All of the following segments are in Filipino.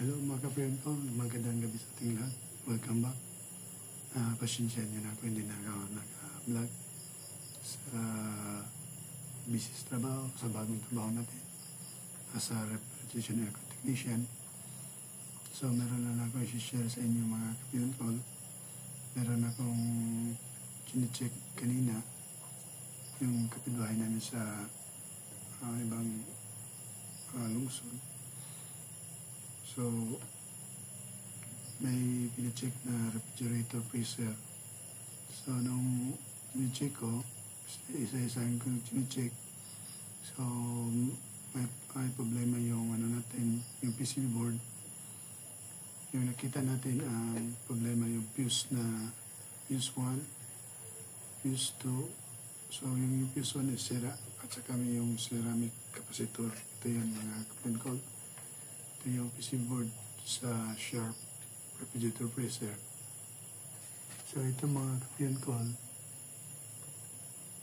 Hello mga ka-friend ko, magandang gabi sa ating lahat. Welcome back. Pasensya niyo na ako, hindi na ako naka-vlog sa busy sa trabaho, sa bagong trabaho natin as a refrigeration aircon technician. So meron na ako i-share sa inyo mga ka-friend ko. Meron akong chine-check kanina yung kapitbahay namin sa ibang lungsod. So, may pina-check na refrigerator freezer. So, nung pina-check ko, isa-isahin ko chine-check. So, may problema yung natin, yung PCB board. Yung nakita natin ang problema yung fuse 1, fuse 2. So, yung fuse 1 is sira at saka may yung ceramic capacitor. Ito yan mga kapatid ko. Ito yung PCB board sa Sharp refrigerator freezer. So ito mga kapatid ko,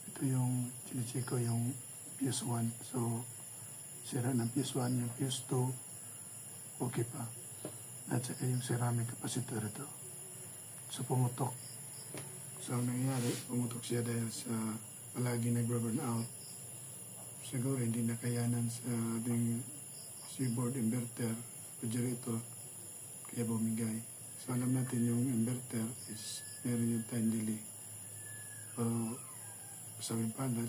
ito yung chine-check ko yung fuse 1. So sira ng fuse 1, yung fuse 2 okay pa. At saka yung ceramic capacitor ito. So pumutok. So ang nangyari, pumutok siya dahil sa palagi nag-burn out. Siguro hindi nakayanan sa ating board inverter, refrigerator, kaya bumigay. So alam natin yung inverter is meron yung time delay. Pero sa aming palad,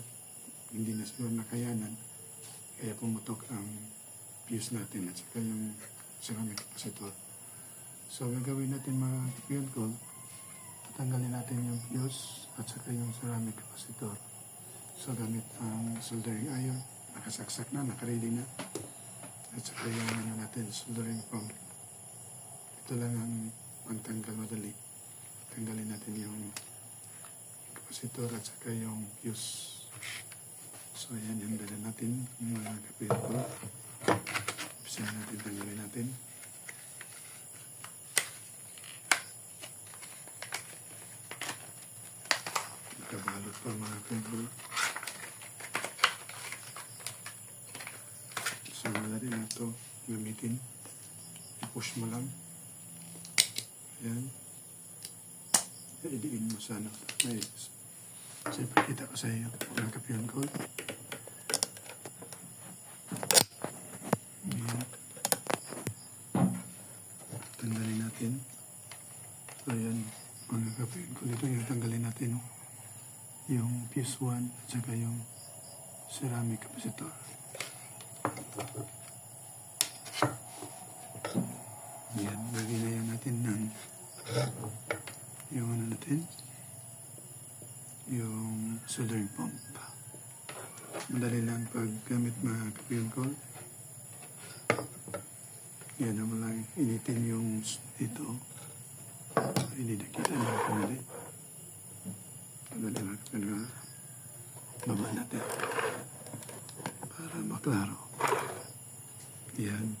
hindi na siguro nakayanan, kaya pumutok ang fuse natin at saka yung ceramic capacitor. So gagawin natin mga kapatid ko, tatanggalin natin yung fuse at saka yung ceramic capacitor. So gamit ang soldering iron, nakasaksak na, nakaready na. At saka yung natin, soldering foam. Ito lang ang pagtanggal madali. Tanggalin natin yung capacitor at saka yung fuse. So yan yung dala natin, yung mga kapatid ko. Bisa natin, tanggalin natin. Nakabalot pa mga kapatid ko. So, madali na ito gamitin. I-push mo lang. Ayan. Idiin mo sana. Nice. So, ipakita ko sa iyo. Ang kapiyon ko. Ayan. Tanggalin natin. So, ayan. Mga kapiyon ko. Dito yung tanggalin natin. Yung fuse 1 at saka yung ceramic capacitor. Yan, lagyan natin ng yung natin, yung soldering pump. Madali lang pag gamit mga kapatid ko. Yan naman lang, initin yung ito. Hindi nakita lang kanali. Madali lang kapatid ko. Baba natin para maklaro. Yan.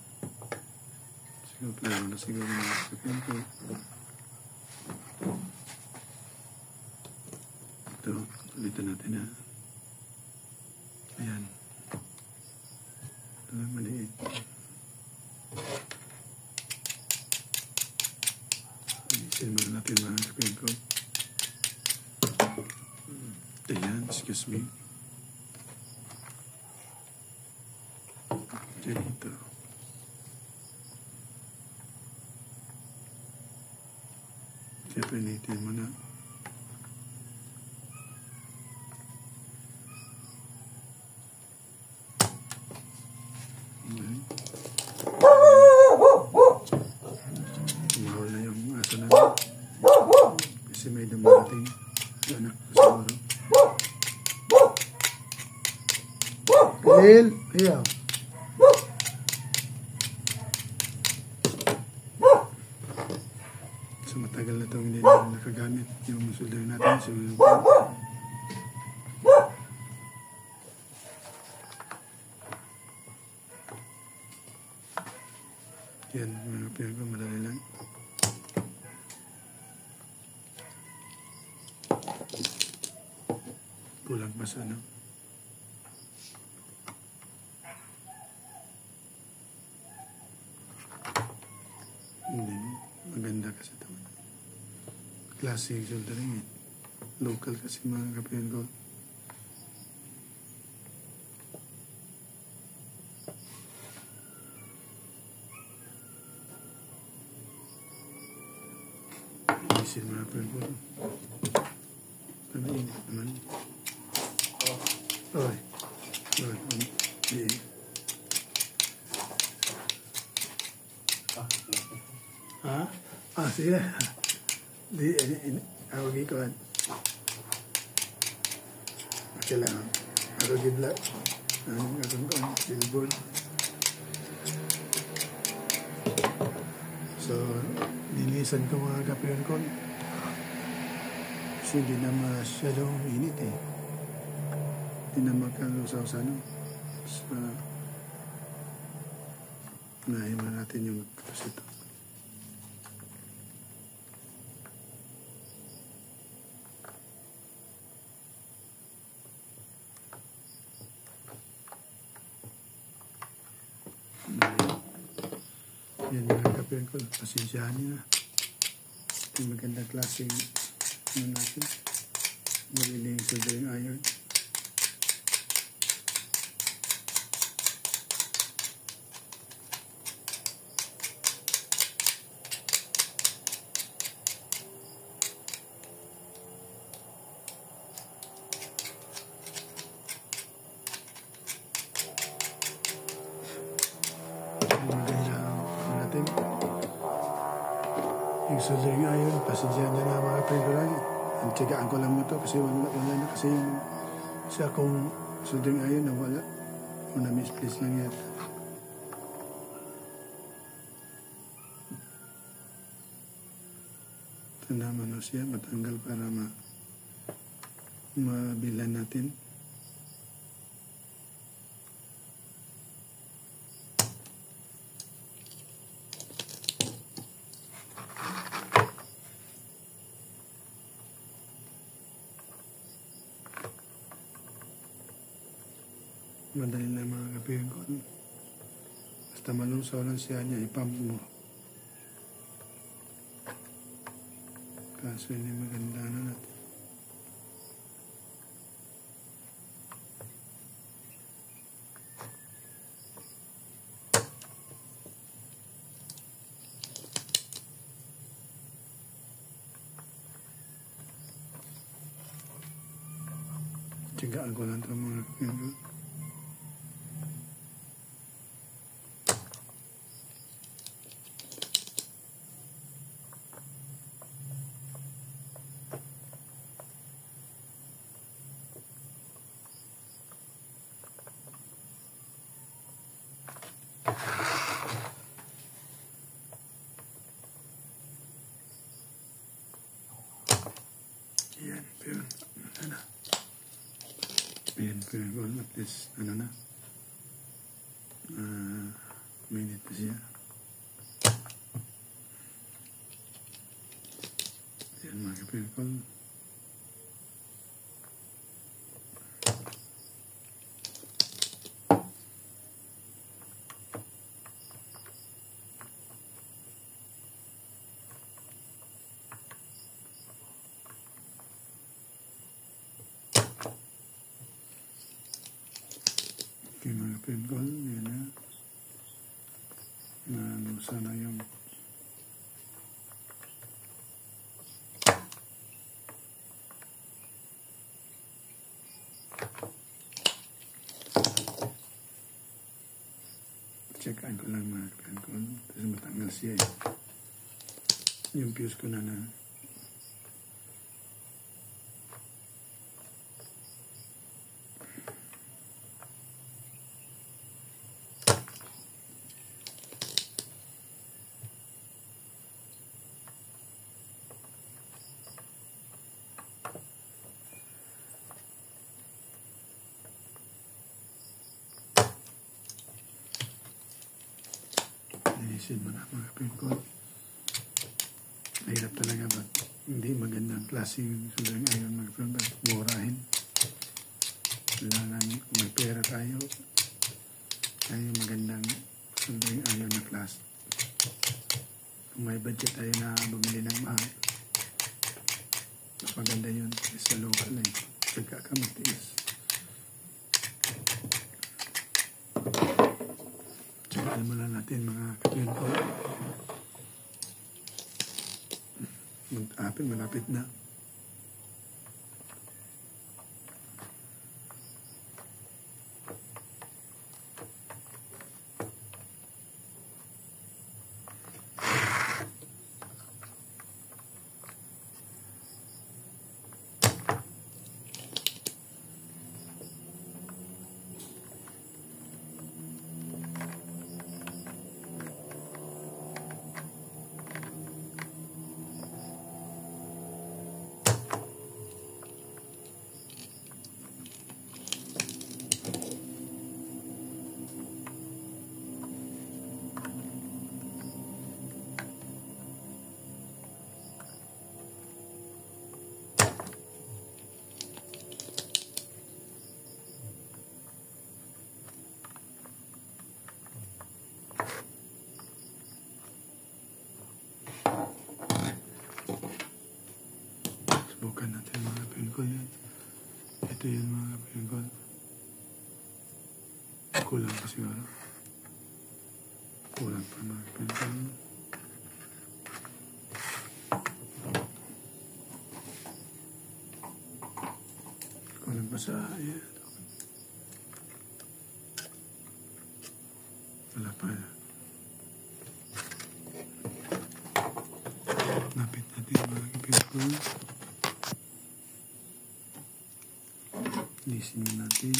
Siguro klaro na siguro mga kapatid ko. Ito, ulitin natin na. Ayan. Ito lang maliit. Alisin muna natin mga kapatid ko. Ayan, excuse me. Dito. Siyempre, initin mo na. Okay. Tumawal na yung aso natin. Kasi may dumarating. Anak ko siguro. Lil, ayaw. So matagal na itong hindi na nakagamit yung soldering natin. So, yan, mga pinag madali lang. Kulang pa sa ano. maganda kasi ito. Classic soldering eh. Local kasi mga kapatid ko. Isin mga kapatid ko. Ano init naman. Oy. Ha? Sige. Ako gikuhan. Okay lang. Ako gibla. Akong kuhan. Billboard. So, nilisan ko mga kapiyon ko. Kasi hindi na masyadong init eh. Hindi na magkalusaw sa ano. So, nahiman natin yung kapasito. Yan mga kapatid ko, pasensyahan niyo na. Ito yung magandang klaseng natin. Mariling soldering iron. Yung soldering iron, pasensyahan niyo na mga kapatid ko lagi. Ang tiyagaan ko lang mo ito kasi wala na kasi yung isa kong soldering iron na wala. O na-misplace lang yata. Ito naman o siya, matanggal para mabilan natin. Madali na mga kapatid ko. Basta malusaw lang siya niya, ipump mo. Kaso hindi maganda na natin. Tiyagaan ko lang ito mga kapatid ko. Yan, pero ano na. Yan, pero at least, ano na. Minute pa siya. Yan mga kapirkol. Okay mga kapirkol, yan na. Nalusa na yung checkan ko lang mga kapirkol kasi matanggal siya eh. Yung fuse ko na Isin mo na mga kapirkol. Mahirap talaga ba? Hindi magandang klaseng soldering iron mga kapirkol. Murahin. Kailangan kung may pera tayo magandang soldering iron na class. Kung may budget tayo na bumili ng mahal, mas maganda yun sa local na yun. Saka ka magtiis. Tsaka muna natin mga kapatid ko. Malapit na. Subukan natin mga pingkol yan. Ito yun mga pingkol. Kulang pa siguro. Kulang pa mga pingkol. Kulang pa sa ayan. Wala pa yan. Napit natin mga pingkol. Lisin natin.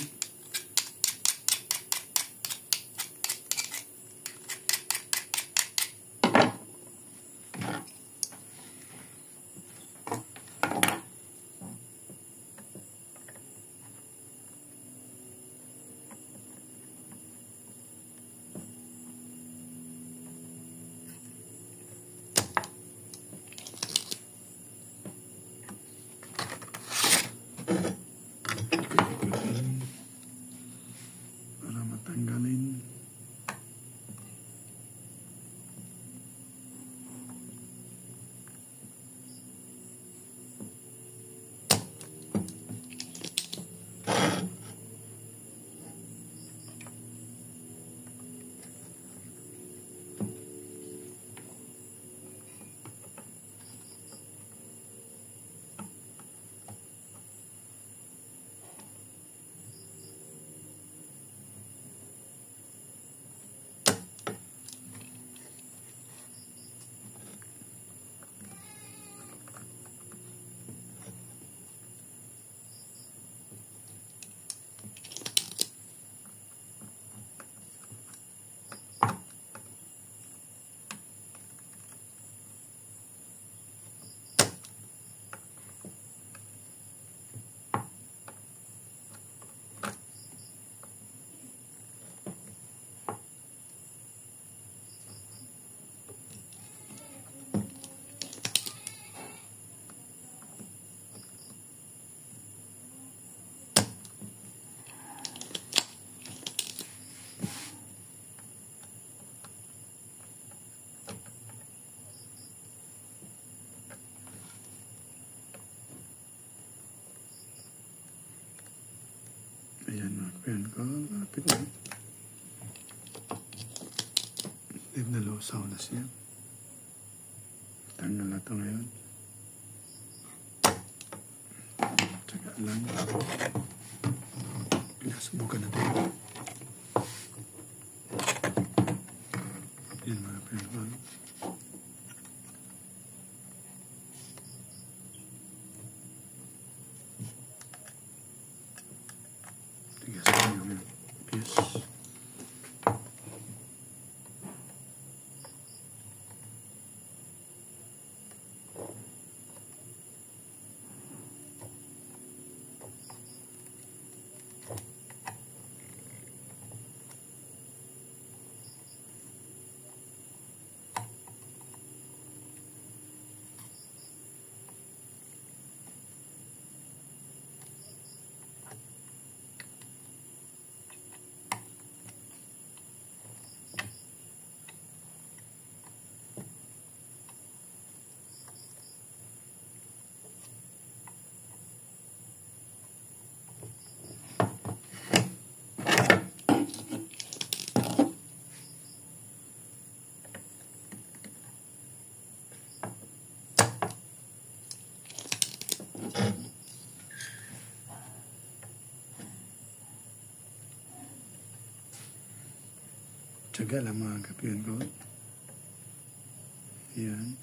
Ayan mga pen ko. Lapit na. Nalusaw na siya. Tanggal na ito ngayon. Tsaka lang. Pinasubukan natin. Ayan mga pen ko. Tigas na yung pies. Tsaga lang mga kapiyon ko. Yan.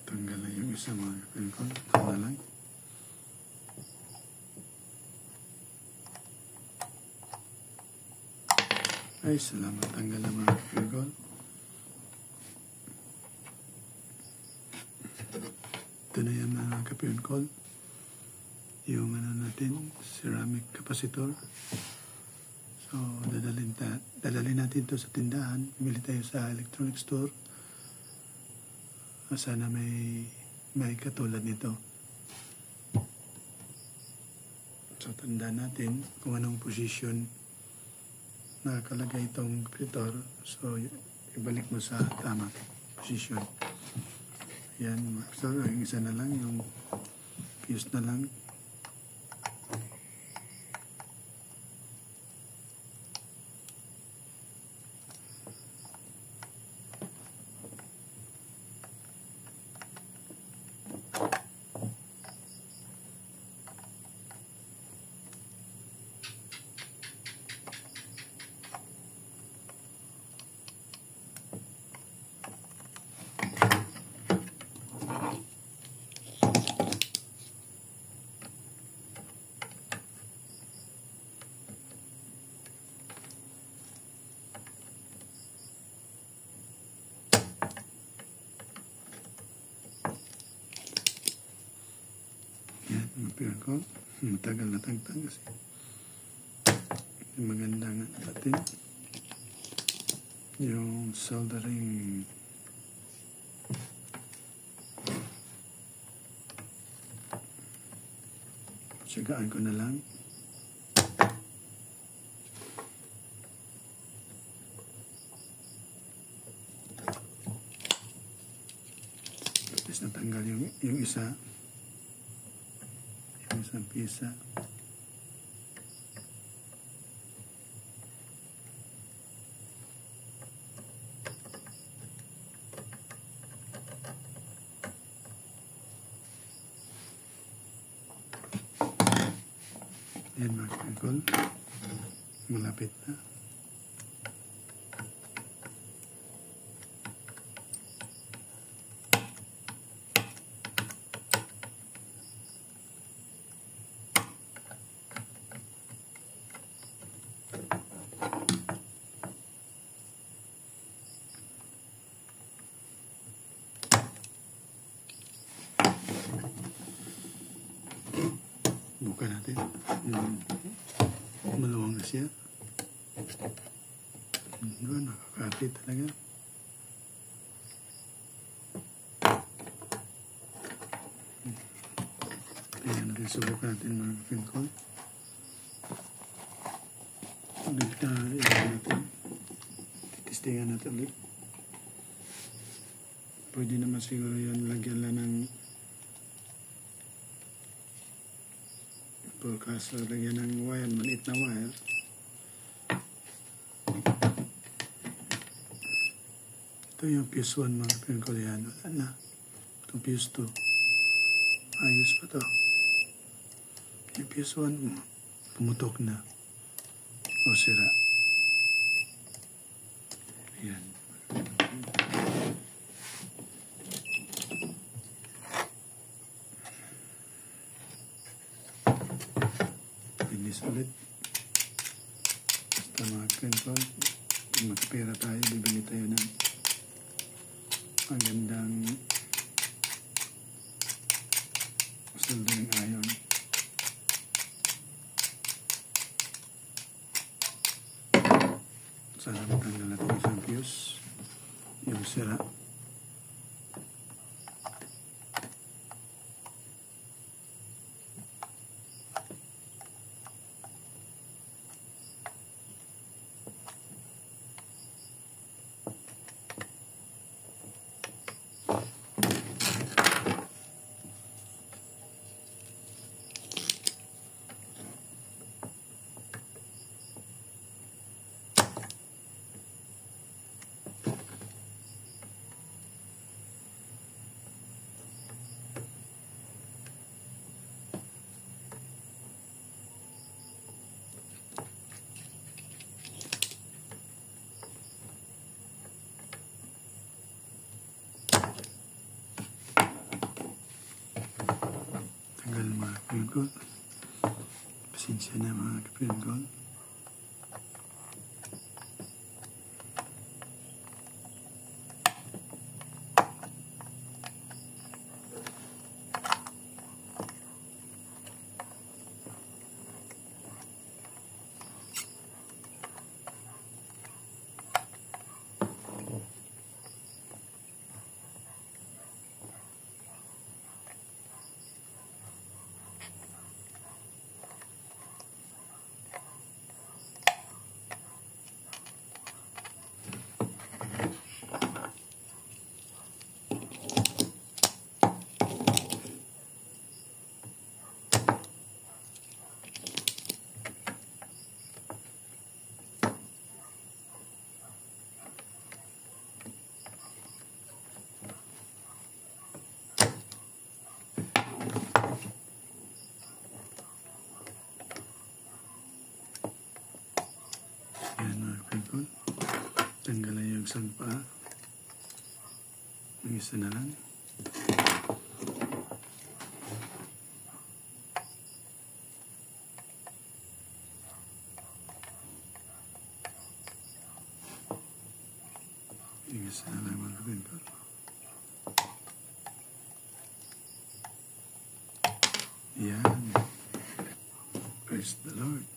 Tanggal lang yung isa mga kapiyon ko. Ito na lang. Ay, salamat. Tanggal na mga kapiyon ko. Ito na yan mga kapiyon ko. Yung ano natin, ceramic capacitor. So, dadalhin natin ito sa tindahan. Bili tayo sa electronic store. Sana may katulad nito. So, tandaan natin kung anong position nakalagay itong capacitor. So, ibalik mo sa tamang position. Yan. So, yung isa na lang, yung fuse na lang. Mapiyan ko. Matagal na tagtag kasi maganda nga natin yung soldering. Tsagaan ko na lang. Tapos natanggal yung isa. Isang pisa. Yan mga kankol. Malapit na. Buka natin. Maluwang na siya. Nakakapit talaga. Ayan natin, subukan natin mga kankol. Ulit na natin. Titistingan natin ulit. Pwede naman siguro yan lagyan lang ng kaso lagyan ng wire, maliit na wire. Ito yung fuse 1 mga kankol yan. Wala na. Itong fuse 2. Ayos pa to. Yung fuse 1 pumutok na. O sira. Ayan. Bilis ulit. Basta mga kankol, kung magpera tayo, bibili tayo ng magandang soldering iron. Sana matanggal natin isang fuse. Yung sira. ko. Pasensya na mga kapatid ko. Tanggalin yung isang paa. Yung isa na lang. Yung isa na lang mga kapatid ko. Yan. Praise the Lord.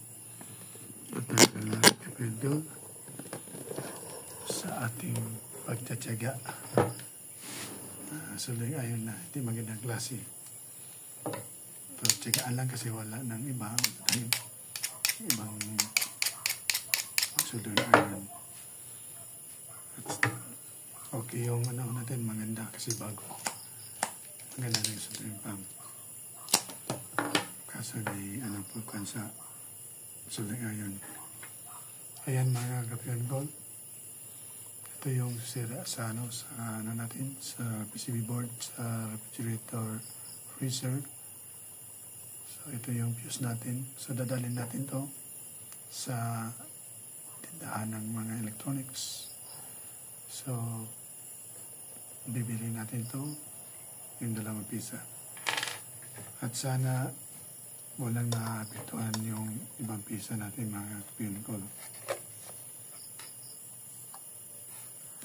Patanggal na kapatid ko sa ating pagtsatsaga. Suling ayon na, hindi magandang klase. So, tsagaan lang kasi wala ng ibang suling ayon. Okay yung ano natin, maganda kasi bago. Maganda na yung suling pump. Kaso may ano po kan sa suling ayon. Ayan mga kapatid ko. Ito yung sira sa ano natin, sa PCB board, sa refrigerator freezer. So ito yung fuse natin. So dadalhin natin to sa tindahan ng mga electronics. So bibili natin to yung 2 pisa. At sana walang naapektuhan yung ibang pisa natin mga kapatid ko.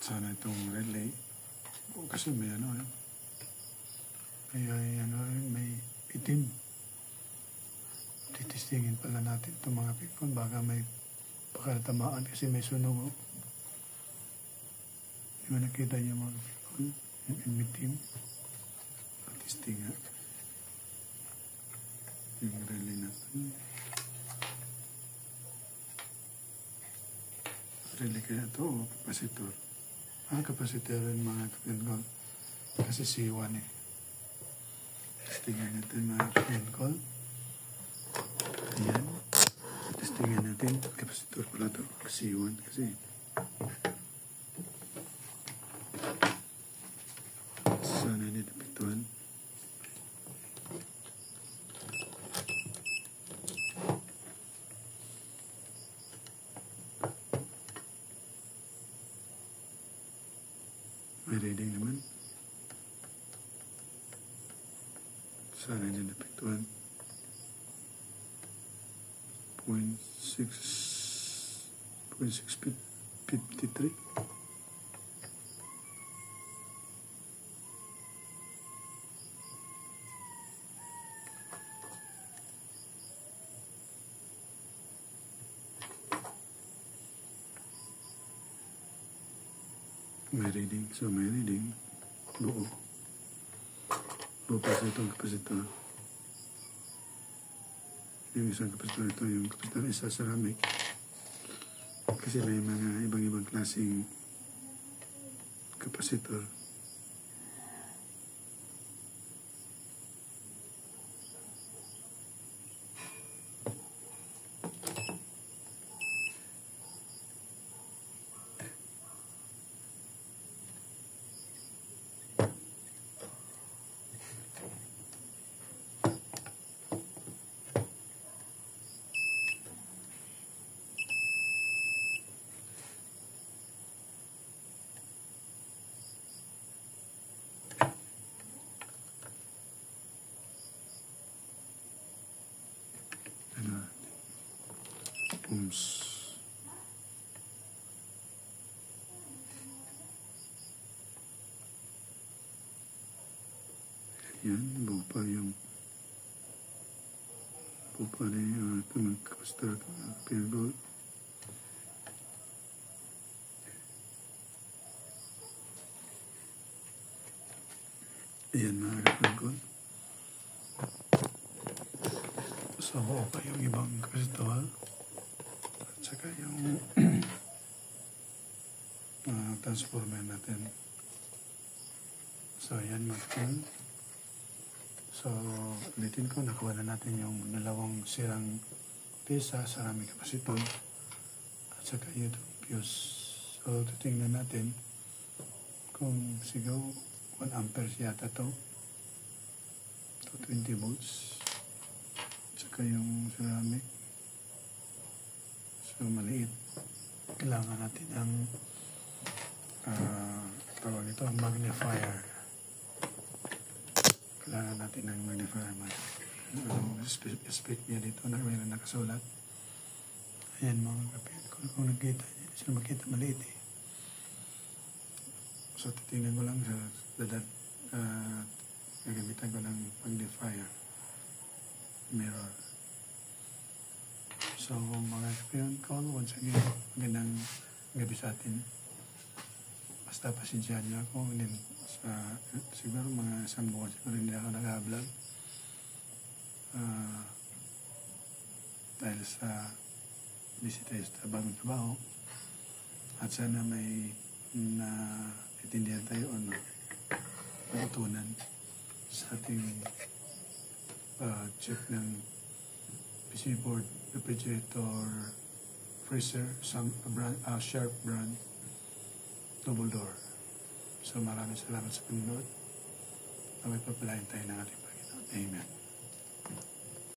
Sana itong relay kasi may ano may itim. Titistingin pala natin itong mga pikon baka may pakatamaan kasi may sunog. Di ba nakita niyo mga pikon yung itim? Tisting nga yung relay natin. Relay kaya ito o kapasitor? Kapasitor rin mga kapatid ko. Kasi C1 eh. Testingan natin mga kapatid ko. Ayan. Testingan natin. Kapasitor pala ito. C1 kasi. Sana hindi napiktuhan. May reading naman. Sana hindi napiktuhan. 0.653. May reading. So may reading. Buo. Buo pa sa itong kapasitor. Yung isang kapasitor ito, yung kapasitor isa ceramic. Kasi may mga ibang klaseng kapasitor. vacuums. Yan, bupa na yung ating kapasitor ng pinagol. Ayan mga kapagod. So, buo pa yung ibang kapasitor. At saka yung transformer natin. So, ayan mga kapagod. So, ulitin ko, nakuha na natin yung dalawang sirang pesa sa aming kapasitor at saka yung fuse. So, titingnan natin kung sigaw 1 amperes yata to 20 volts at saka yung ceramic. So, maliit. Kailangan natin ang tawag ito, magnifier. Kailangan natin ng magnifier man. Spec niya dito na mayroon nakasulat. Ayan mga kapit. Kung nakita niya, sila makita maliit eh. So titingnan ko lang sa dadat. Gagamitan ko ng magnifier mirror. So mga kapit, call once again. Magandang gabi sa atin. Basta pasensyahan niyo ako. Siguro mga isang buwan siguro hindi ako nag-vlog dahil sa busy tayo sa bagong trabaho at sana may naintindihan tayo o matutunan sa ating check ng PC board, refrigerator, freezer, Sharp brand, double door. So maraming salamat sa Panginoon. Naway pagpalain tayo ng ating Panginoon. Amen.